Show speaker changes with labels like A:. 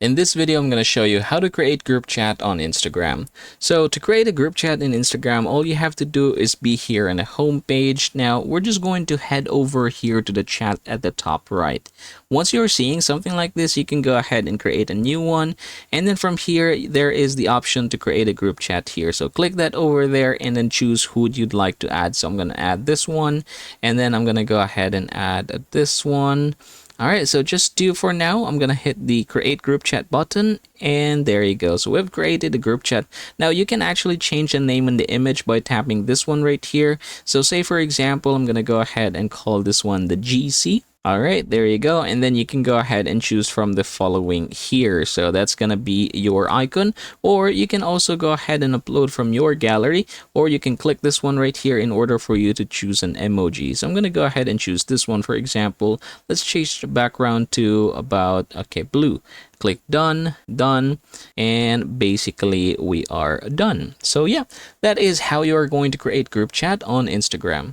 A: In this video, I'm going to show you how to create group chat on Instagram. So to create a group chat in Instagram, all you have to do is be here in the home page. Now, we're just going to head over here to the chat at the top right. Once you're seeing something like this, you can go ahead and create a new one. And then from here, there is the option to create a group chat here. So click that over there and then choose who you'd like to add. So I'm going to add this one, and then I'm going to go ahead and add this one. Alright, so just do for now, I'm going to hit the create group chat button, and there you go. So we've created a group chat. Now you can actually change the name and the image by tapping this one right here. So say for example, I'm going to go ahead and call this one the GC. Alright, there you go. And then you can go ahead and choose from the following here. So that's going to be your icon, or you can also go ahead and upload from your gallery, or you can click this one right here in order for you to choose an emoji. So I'm going to go ahead and choose this one, for example. Let's change the background to about, okay, blue. Click done, and basically we are done. So yeah, that is how you are going to create group chat on Instagram.